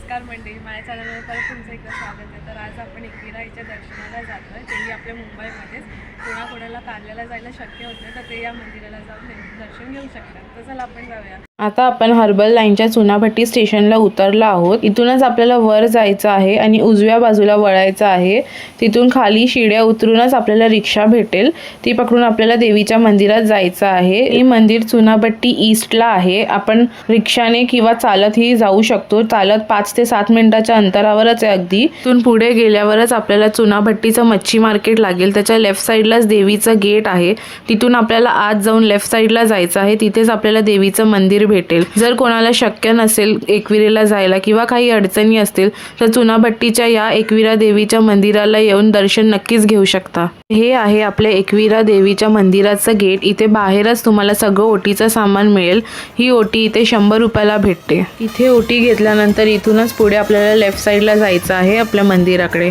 नमस्कार मंडळी, माझ्या चॅनलवर परत तुमचं एकदा स्वागत आहे. तर आज आपण एकविराईच्या दर्शनाला जातो आहे, तेही आपल्या मुंबईमध्येच. कोणाकोणाला कारल्याला जायला शक्य होत नाही तर ते या मंदिराला जाऊन दर्शन घेऊ शकतात. तर चला आपण जाऊया. आता आपण हर्बल लाईनच्या चुनाभट्टी स्टेशनला उतरलो आहोत. इथूनच आपल्याला वर जायचं आहे आणि उजव्या बाजूला वळायचं आहे. तिथून खाली शिड्या उतरूनच आपल्याला रिक्षा भेटेल, ती पकडून आपल्याला देवीच्या मंदिरात जायचं आहे. हे मंदिर चुनाभट्टी ईस्टला आहे. आपण रिक्षाने किंवा चालतही जाऊ शकतो. चालत 5 ते 7 मिनिटाच्या अंतरावरच आहे अगदी. इथून पुढे गेल्यावरच आपल्याला चुनाभट्टीचं मच्छी मार्केट लागेल. त्याच्या लेफ्ट साईडलाच देवीचं गेट आहे. तिथून आपल्याला आत जाऊन लेफ्ट साईडला जायचं आहे. तिथेच आपल्याला देवीचं मंदिर भेटेल. जर कोणाला शक्य नसेल एकविरेला जायला किंवा काही अडचणी असतील तर चुनाभट्टीच्या या एकविरा देवीच्या मंदिराला येऊन दर्शन नक्कीच घेऊ शकता. हे आहे आपल्या एकविरा देवीच्या मंदिराचं गेट. इथे बाहेरच तुम्हाला सगळं ओटीचं सामान मिळेल. ही ओटी इथे 100 रुपयाला भेटते. इथे ओटी घेतल्यानंतर इथूनच पुढे आपल्याला लेफ्ट साईडला जायचं आहे आपल्या मंदिराकडे.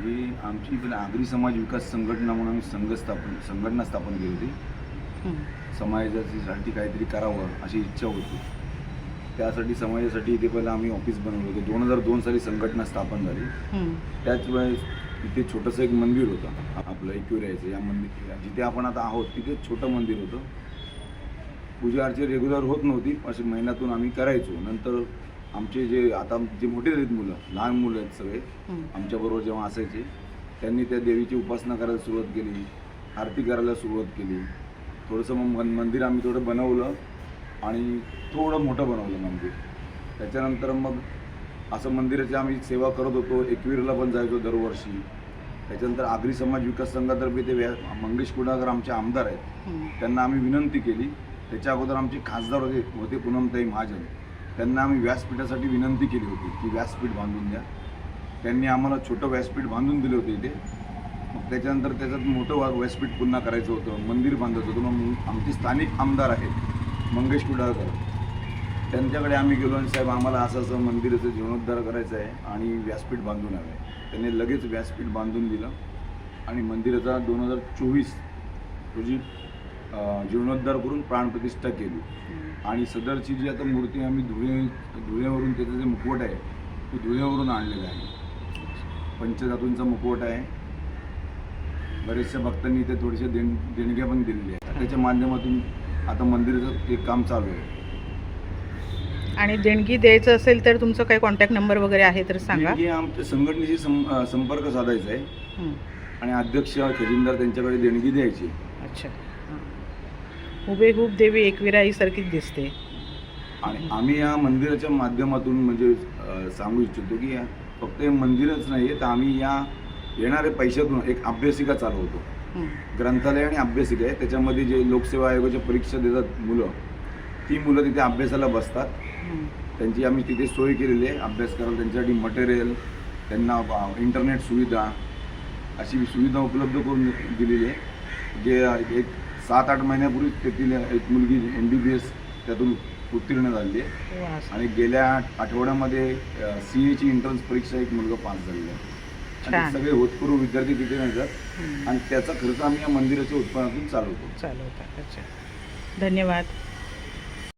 ही आमची इकडे आगरी समाज विकास संघटना म्हणून आम्ही संघटना स्थापन केली होती. समाजासाठी काहीतरी करावं अशी इच्छा होती. त्यासाठी समाजासाठी इथे पहिलं आम्ही ऑफिस बनवलं होतं. 2002 साली संघटना स्थापन झाली. त्याच वेळेस इथे छोटंसं एक मंदिर होतं आपलं एकविरायचं. या मंदिर जिथे आपण आता आहोत तिथे छोटं मंदिर होतं. पूजा अर्चा रेग्युलर होत नव्हती, अशी महिन्यातून आम्ही करायचो. नंतर आमचे जे आता जे मोठे आहेत मुलं, लहान मुलं आहेत सगळे आमच्याबरोबर जेव्हा असायचे, त्यांनी त्या देवीची उपासना करायला सुरुवात केली, आरती करायला सुरुवात केली. थोडंसं मग मंदिर आम्ही थोडं बनवलं आणि थोडं मोठं बनवलं मंदिर. त्याच्यानंतर मग असं मंदिराची आम्ही सेवा करत होतो. एकविरेला पण जायचो दरवर्षी. त्याच्यानंतर आगरी समाज विकास संघातर्फे ते मंगेश कुडाळकर आमचे आमदार आहेत, त्यांना आम्ही विनंती केली. त्याच्या अगोदर आमचे खासदार होते पूनमताई महाजन, त्यांना आम्ही व्यासपीठासाठी विनंती केली होती की व्यासपीठ बांधून द्या. त्यांनी आम्हाला छोटं व्यासपीठ बांधून दिलं होतं इथे. मग त्याच्यानंतर त्याच्यात मोठं व्यासपीठ पुन्हा करायचं होतं, मंदिर बांधायचं होतं. मग आमचे स्थानिक आमदार आहेत मंगेश कुडाळकर, त्यांच्याकडे आम्ही गेलो आणि साहेब आम्हाला असं मंदिराचं जीर्णोद्धार करायचं आहे आणि व्यासपीठ बांधून हवं आहे. त्यांनी लगेच व्यासपीठ बांधून दिलं आणि मंदिराचा 2024 रोजी जीर्णोद्धार करून प्राणप्रतिष्ठा केली. आणि सदरची जी आता मूर्ती आम्ही धुळ्यावरून त्याचं जे मुखवट आहे ते धुळ्यावरून आणलेलं आहे. पंचधातूंचा मुखवट आहे. बरेचशा भक्तांनी इथे थोडेसे देणग्या पण दिलेल्या आहेत. त्याच्या माध्यमातून आता मंदिराचं एक काम चालू आहे. आणि देणगी द्यायचं असेल तर तुमचं काही कॉन्टॅक्ट नंबर वगैरे आहे तर सांगा. देणगी आमच्या संघटनेशी संपर्क साधायचा आहे आणि अध्यक्ष खजिनदार त्यांच्याकडे देणगी द्यायची. अच्छा, हुबेहूब देवी एकविराईसारखीच दिसते. आणि आम्ही या मंदिराच्या माध्यमातून म्हणजे सांगू इच्छितो की फक्त हे मंदिरच नाही आहे, तर आम्ही या येणाऱ्या पैशातून एक अभ्यासिका चालवतो. ग्रंथालय आणि अभ्यासिका आहे. त्याच्यामध्ये जे लोकसेवा आयोगाच्या परीक्षा देतात मुलं, ती मुलं तिथे अभ्यासाला बसतात. त्यांची आम्ही तिथे सोय केलेली आहे अभ्यास करायला. त्यांच्यासाठी मटेरियल, त्यांना इंटरनेट सुविधा, अशी सुविधा उपलब्ध करून दिलेली आहे. जे एक 7-8 महिन्यापूर्वी तेथील एक मुलगी MBBS त्यातून उत्तीर्ण झालेली आहे. आणि गेल्या आठवड्यामध्ये CA ची एंट्रन्स परीक्षा एक मुलगा पास झालेला आहे. आणि सगळे होतपूर्व विद्यार्थी तिथे येतात आणि त्याचा खर्च आम्ही या मंदिराच्या उत्पन्नातून चालवतो. अच्छा, धन्यवाद.